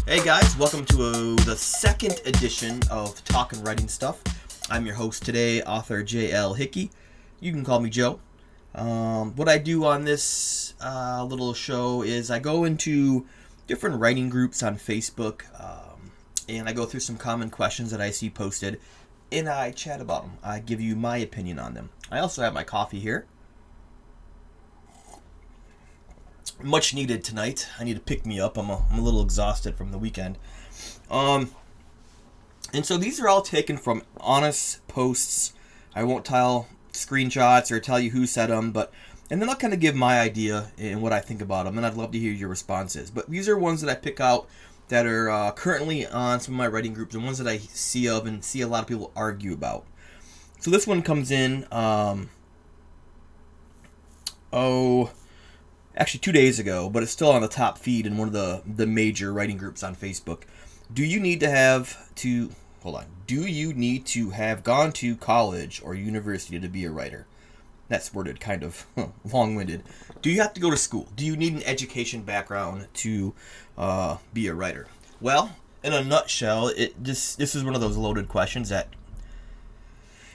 Hey guys, welcome to the second edition of Talkin Writing Stuff. I'm your host today, Author JL Hickey. You can call me Joe. What I do on this little show is I go into different writing groups on Facebook, and I go through some common questions that I see posted, and I chat about them. I give you my opinion on them. I also have my coffee here. Much needed tonight. I need to pick me up. I'm a little exhausted from the weekend. And so these are all taken from honest posts. I won't tell screenshots or tell you who said them, and then I'll kind of give my idea and what I think about them, and I'd love to hear your responses. But these are ones that I pick out that are currently on some of my writing groups and ones that I see a lot of people argue about. So this one comes in, actually 2 days ago, but it's still on the top feed in one of the major writing groups on Facebook. Do you need to have gone to college or university to be a writer? That's worded kind of long-winded. Do you have to go to school? Do you need an education background to be a writer? Well, in a nutshell, this is one of those loaded questions that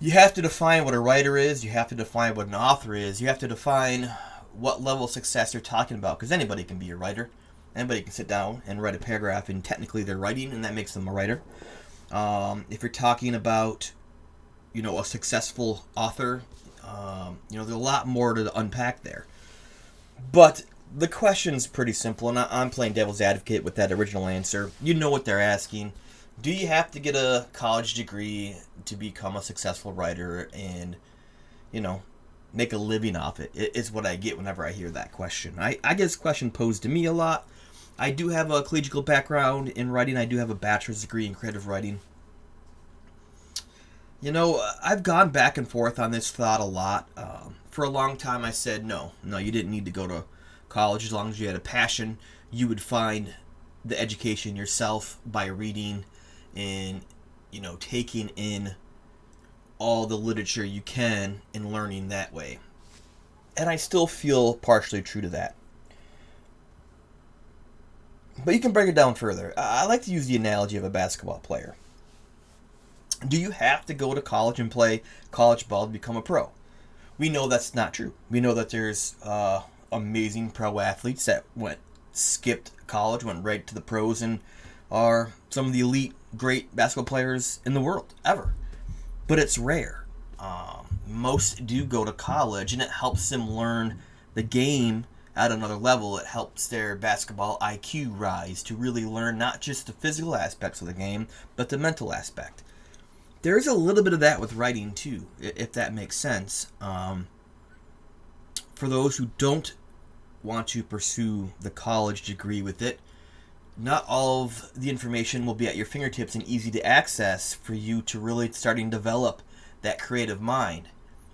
you have to define what a writer is. You have to define what an author is. You have to define what level of success you're talking about, because anybody can be a writer. Anybody can sit down and write a paragraph, and technically they're writing, and that makes them a writer. If you're talking about, a successful author, there's a lot more to unpack there. But the question's pretty simple, and I'm playing devil's advocate with that original answer. You know what they're asking. Do you have to get a college degree to become a successful writer and, make a living off it? Is what I get whenever I hear that question. I get this question posed to me a lot. I do have a collegiate background in writing. I do have a bachelor's degree in creative writing. I've gone back and forth on this thought a lot. For a long time I said, no, you didn't need to go to college. As long as you had a passion, you would find the education yourself by reading and, taking in all the literature you can and learning that way. And I still feel partially true to that. But you can break it down further. I like to use the analogy of a basketball player. Do you have to go to college and play college ball to become a pro? We know that's not true. We know that there's amazing pro athletes that skipped college, went right to the pros, and are some of the elite, great basketball players in the world, ever. But it's rare. Most do go to college, and it helps them learn the game at another level. It helps their basketball IQ rise to really learn not just the physical aspects of the game, but the mental aspect. There's a little bit of that with writing, too, if that makes sense. For those who don't want to pursue the college degree with it, not all of the information will be at your fingertips and easy to access for you to really start to develop that creative mind.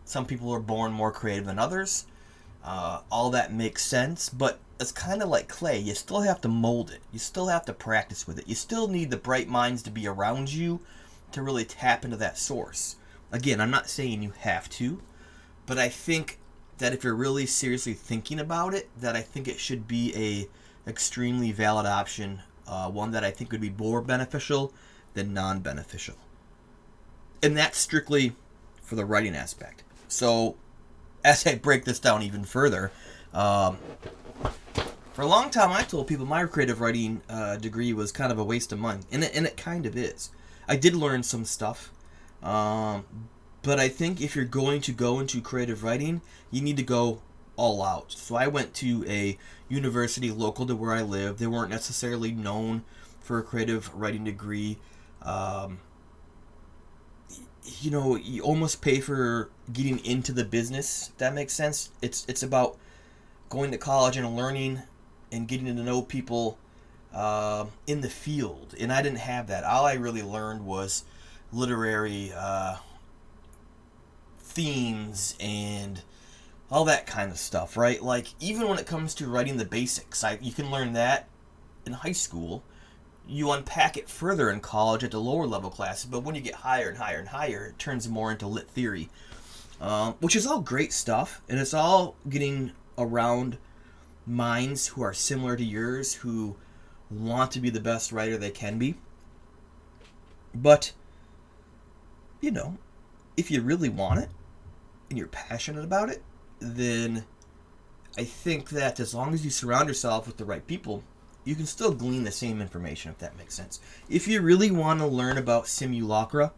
Some people are born more creative than others. All that makes sense, but it's kind of like clay. You still have to mold it. You still have to practice with it. You still need the bright minds to be around you to really tap into that source. Again, I'm not saying you have to, but I think that if you're really seriously thinking about it, that I think it should be a extremely valid option, one that I think would be more beneficial than non-beneficial. And that's strictly for the writing aspect. So, as I break this down even further, for a long time I told people my creative writing degree was kind of a waste of money, and it kind of is. I did learn some stuff, but I think if you're going to go into creative writing, you need to go all out. So I went to a university local to where I live. They weren't necessarily known for a creative writing degree. You almost pay for getting into the business, if that makes sense. It's about going to college and learning and getting to know people in the field. And I didn't have that. All I really learned was literary themes and all that kind of stuff, right? Like, even when it comes to writing the basics, you can learn that in high school. You unpack it further in college at the lower level classes, but when you get higher and higher and higher, it turns more into lit theory, which is all great stuff, and it's all getting around minds who are similar to yours, who want to be the best writer they can be. But, you know, if you really want it and you're passionate about it, then I think that as long as you surround yourself with the right people, you can still glean the same information, if that makes sense. If you really want to learn about simulacra,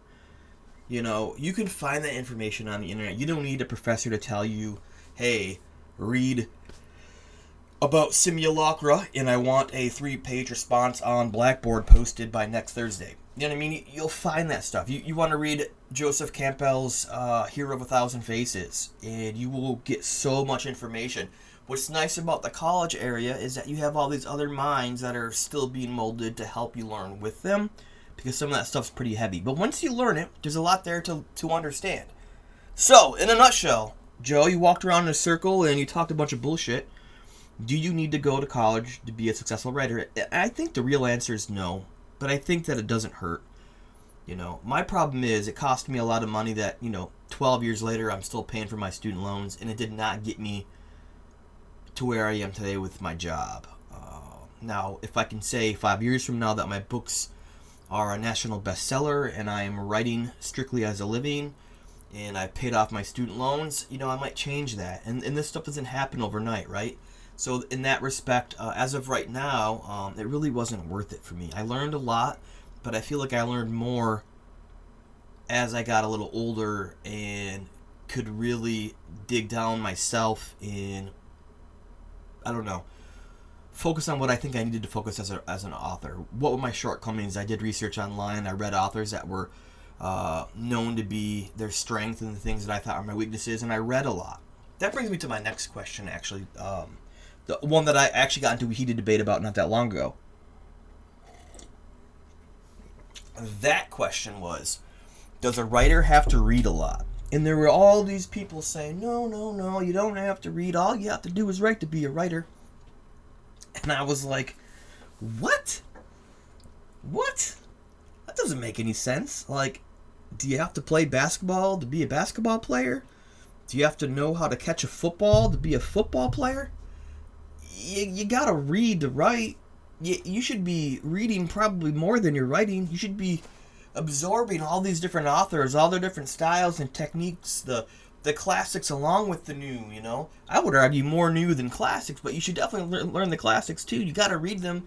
you know, you can find that information on the internet. You don't need a professor to tell you, hey, read about simulacra and I want a 3-page response on Blackboard posted by next Thursday. You know what I mean? You'll find that stuff. You want to read Joseph Campbell's Hero of a Thousand Faces, and you will get so much information. What's nice about the college area is that you have all these other minds that are still being molded to help you learn with them, because some of that stuff's pretty heavy. But once you learn it, there's a lot there to understand. So, in a nutshell, Joe, you walked around in a circle and you talked a bunch of bullshit. Do you need to go to college to be a successful writer? I think the real answer is no, but I think that it doesn't hurt. You know, my problem is it cost me a lot of money that, 12 years later I'm still paying for my student loans, and it did not get me to where I am today with my job. Now, if I can say 5 years from now that my books are a national bestseller and I am writing strictly as a living and I paid off my student loans, I might change that. And this stuff doesn't happen overnight, right? So in that respect, as of right now, it really wasn't worth it for me. I learned a lot, but I feel like I learned more as I got a little older and could really dig down myself and, focus on what I think I needed to focus as an author. What were my shortcomings? I did research online. I read authors that were known to be their strength and the things that I thought were my weaknesses, and I read a lot. That brings me to my next question, actually. The one that I actually got into a heated debate about not that long ago. That question was, does a writer have to read a lot? And there were all these people saying, no, you don't have to read. All you have to do is write to be a writer. And I was like, what? That doesn't make any sense. Like, do you have to play basketball to be a basketball player? Do you have to know how to catch a football to be a football player? You gotta read to write. You should be reading probably more than you're writing. You should be absorbing all these different authors, all their different styles and techniques, the classics along with the new, I would argue more new than classics, but you should definitely learn the classics too. You got to read them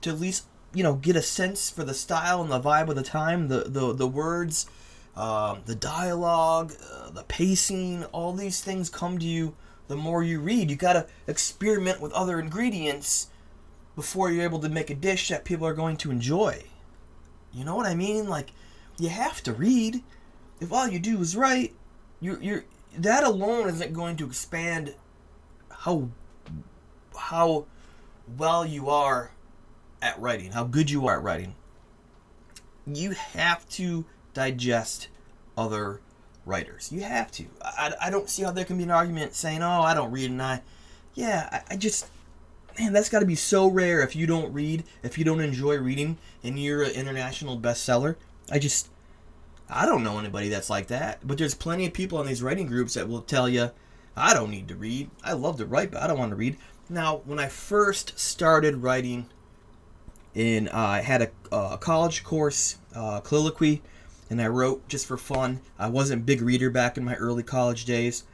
to at least, get a sense for the style and the vibe of the time, the words, the dialogue, the pacing. All these things come to you the more you read. You got to experiment with other ingredients before you're able to make a dish that people are going to enjoy. You know what I mean? Like, you have to read. If all you do is write, you're that alone isn't going to expand how well you are at writing, how good you are at writing. You have to digest other writers. You have to. I don't see how there can be an argument saying, oh, I don't read, and I just, man, that's got to be so rare if you don't read, if you don't enjoy reading, and you're an international bestseller. I don't know anybody that's like that, but there's plenty of people in these writing groups that will tell you, I don't need to read. I love to write, but I don't want to read. Now, when I first started writing, I had a college course, colloquy, and I wrote just for fun. I wasn't a big reader back in my early college days.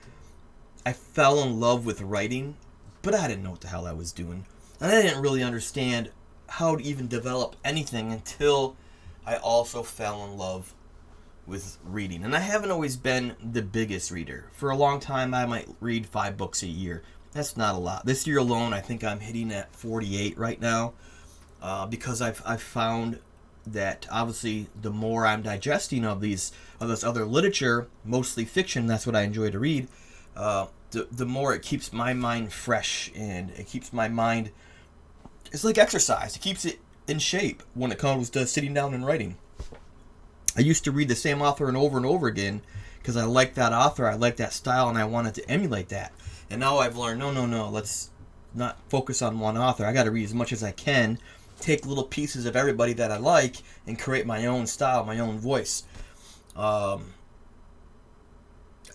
I fell in love with writing, but I didn't know what the hell I was doing. And I didn't really understand how to even develop anything until I also fell in love with reading. And I haven't always been the biggest reader. For a long time, I might read 5 books a year. That's not a lot. This year alone, I think I'm hitting at 48 right now, because I've found that obviously the more I'm digesting of this other literature, mostly fiction, that's what I enjoy to read, the more it keeps my mind fresh, and it keeps my mind, it's like exercise. It keeps it in shape when it comes to sitting down and writing. I used to read the same author and over again because I liked that author, I liked that style, and I wanted to emulate that. And now I've learned, no, let's not focus on one author. I got to read as much as I can, take little pieces of everybody that I like, and create my own style, my own voice. I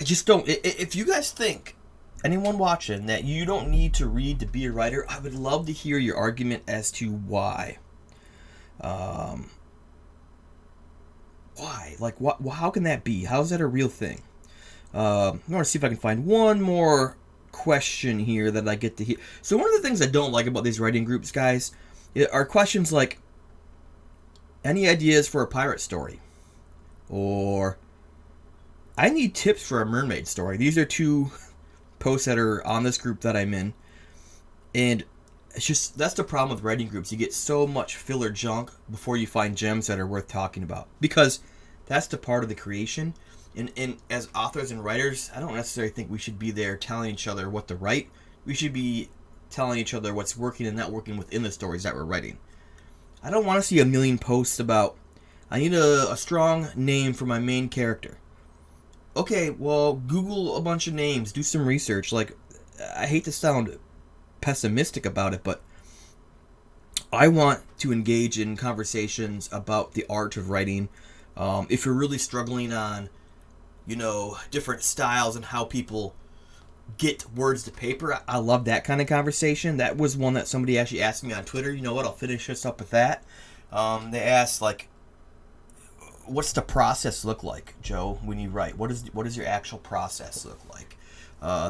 just don't. If you guys think anyone watching that you don't need to read to be a writer, I would love to hear your argument as to why. Why? Like, how can that be? How is that a real thing? I want to see if I can find one more question here that I get to hear. So one of the things I don't like about these writing groups, guys, are questions like, any ideas for a pirate story? Or, I need tips for a mermaid story. These are two posts that are on this group that I'm in. And it's just, that's the problem with writing groups. You get so much filler junk before you find gems that are worth talking about. Because that's the part of the creation. And as authors and writers, I don't necessarily think we should be there telling each other what to write. We should be telling each other what's working and not working within the stories that we're writing. I don't want to see a million posts about, I need a strong name for my main character. Okay, well, Google a bunch of names, do some research. Like, I hate to sound pessimistic about it, but I want to engage in conversations about the art of writing. If you're really struggling on, different styles and how people get words to paper, I love that kind of conversation. That was one that somebody actually asked me on Twitter. You know what? I'll finish this up with that. They asked, like, what's the process look like, Joe, when you write? What does your actual process look like?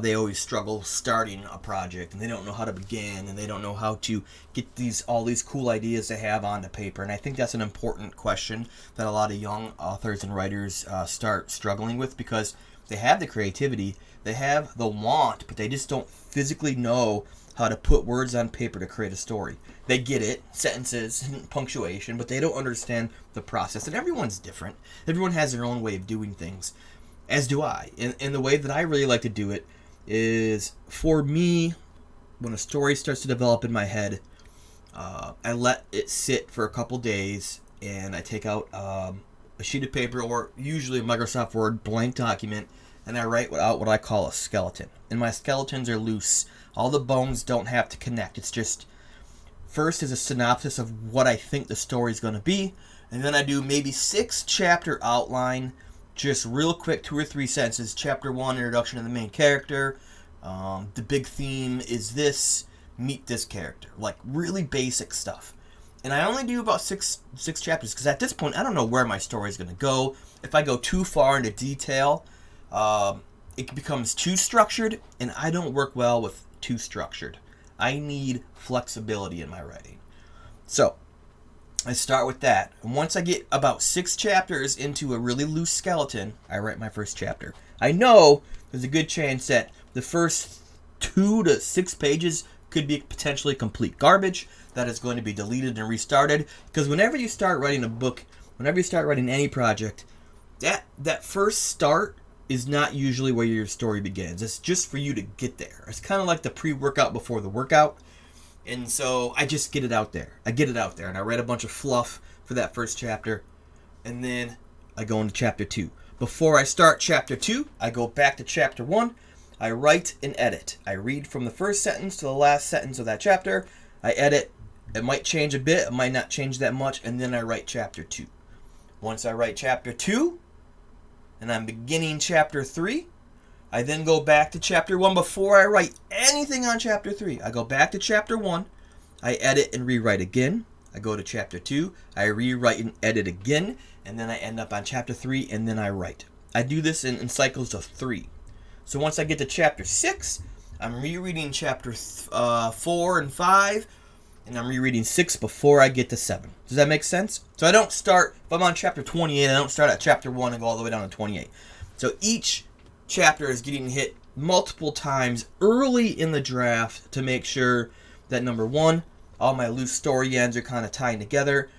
They always struggle starting a project, and they don't know how to begin, and they don't know how to get all these cool ideas they have onto paper. And I think that's an important question that a lot of young authors and writers start struggling with, because they have the creativity, they have the want, but they just don't physically know how to put words on paper to create a story. They get it, sentences, punctuation, but they don't understand the process. And everyone's different. Everyone has their own way of doing things, as do I. And the way that I really like to do it is, for me, when a story starts to develop in my head, I let it sit for a couple days, and I take out a sheet of paper, or usually a Microsoft Word blank document, and I write out what I call a skeleton. And my skeletons are loose. All the bones don't have to connect. It's just, first is a synopsis of what I think the story's going to be, and then I do maybe 6 chapter outline, just real quick, 2 or 3 sentences. Chapter 1, introduction to the main character. The big theme is this. Meet this character. Like, really basic stuff. And I only do about six chapters, because at this point, I don't know where my story is going to go. If I go too far into detail, it becomes too structured, and I don't work well with too structured. I need flexibility in my writing. So, I start with that. And once I get about 6 chapters into a really loose skeleton, I write my first chapter. I know there's a good chance that the first 2 to 6 pages could be potentially complete garbage that is going to be deleted and restarted. Because whenever you start writing a book, whenever you start writing any project, that first start is not usually where your story begins. It's just for you to get there. It's kind of like the pre-workout before the workout. And so I just get it out there. I get it out there, and I write a bunch of fluff for that first chapter, and then I go into chapter 2. Before I start chapter 2, I go back to chapter 1. I write and edit. I read from the first sentence to the last sentence of that chapter. I edit. It might change a bit. It might not change that much. And then I write chapter 2. Once I write chapter 2, and I'm beginning chapter 3, I then go back to chapter 1 before I write anything on chapter 3. I go back to chapter 1. I edit and rewrite again. I go to chapter 2. I rewrite and edit again. And then I end up on chapter 3, and then I write. I do this in cycles of 3. So once I get to chapter 6, I'm rereading chapter 4 and 5, and I'm rereading 6 before I get to 7. Does that make sense? So I don't start, if I'm on chapter 28, I don't start at chapter 1 and go all the way down to 28. So each chapter is getting hit multiple times early in the draft to make sure that, number 1, all my loose story ends are kind of tying together.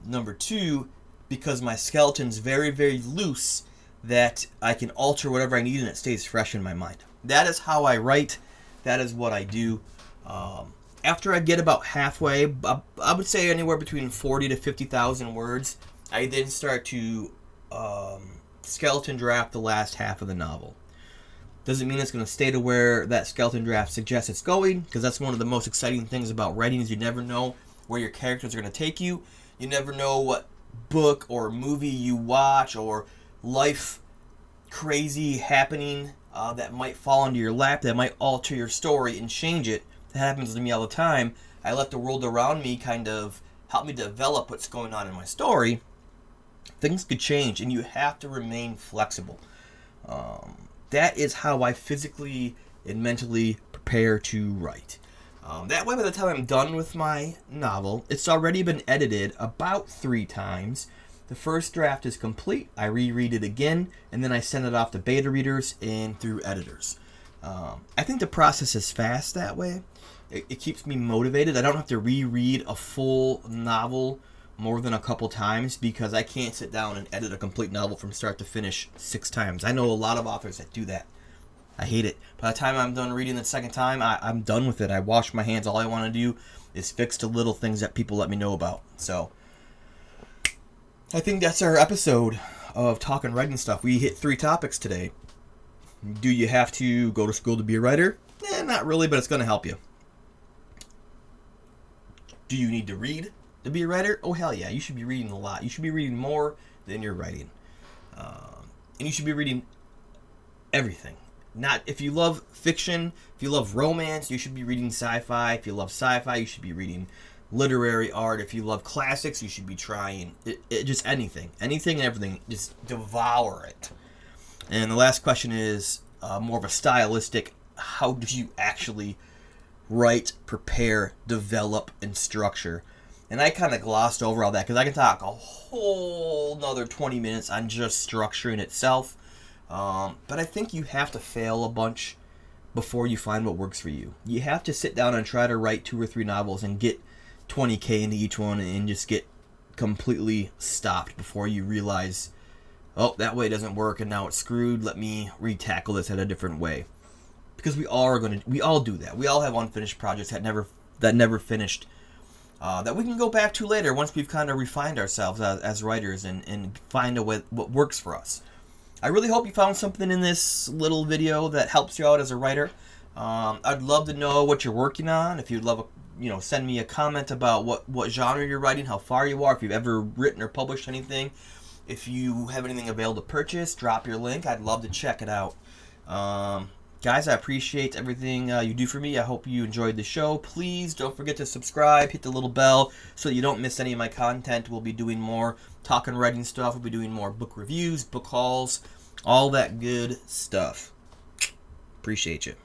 Number 2, because my skeleton's very, very loose, that I can alter whatever I need and it stays fresh in my mind. That is how I write. That is what I do. After I get about halfway, I would say anywhere between 40 to 50,000 words, I then start to skeleton draft the last half of the novel. Doesn't mean it's going to stay to where that skeleton draft suggests it's going, because that's one of the most exciting things about writing, is you never know where your characters are going to take you. You never know what book or movie you watch or life crazy happening that might fall into your lap, that might alter your story and change it. That happens to me all the time. I let the world around me kind of help me develop what's going on in my story. Things could change, and you have to remain flexible. That is how I physically and mentally prepare to write. That way, by the time I'm done with my novel, it's already been edited about 3 times. The first draft is complete. I reread it again, and then I send it off to beta readers and through editors. I think the process is fast that way. It keeps me motivated. I don't have to reread a full novel more than a couple times because I can't sit down and edit a complete novel from start to finish 6 times. I know a lot of authors that do that. I hate it. By the time I'm done reading the second time, I'm done with it. I wash my hands. All I want to do is fix the little things that people let me know about. So, I think that's our episode of Talkin' Writing Stuff. We hit 3 topics today. Do you have to go to school to be a writer? Not really, but it's going to help you. Do you need to read to be a writer? Oh, hell yeah. You should be reading a lot. You should be reading more than you're writing. And you should be reading everything. Not if you love fiction, if you love romance, you should be reading sci-fi. If you love sci-fi, you should be reading literary art. If you love classics, you should be trying just anything and everything. Just devour it. And the last question is more of a stylistic. How do you actually write, prepare, develop, and structure? And I kind of glossed over all that because I can talk a whole nother 20 minutes on just structuring itself. But I think you have to fail a bunch before you find what works for you. You have to sit down and try to write 2 or 3 novels and get 20K into each one and just get completely stopped before you realize, oh, that way doesn't work and now it's screwed. Let me retackle this in a different way. Because we all do that. We all have unfinished projects that never finished. That we can go back to later once we've kind of refined ourselves as writers and find a way what works for us. I really hope you found something in this little video that helps you out as a writer. I'd love to know what you're working on. If you'd love, send me a comment about what genre you're writing, how far you are, if you've ever written or published anything. If you have anything available to purchase, drop your link. I'd love to check it out. Guys, I appreciate everything you do for me. I hope you enjoyed the show. Please don't forget to subscribe, hit the little bell so that you don't miss any of my content. We'll be doing more talking writing stuff. We'll be doing more book reviews, book hauls, all that good stuff. Appreciate you.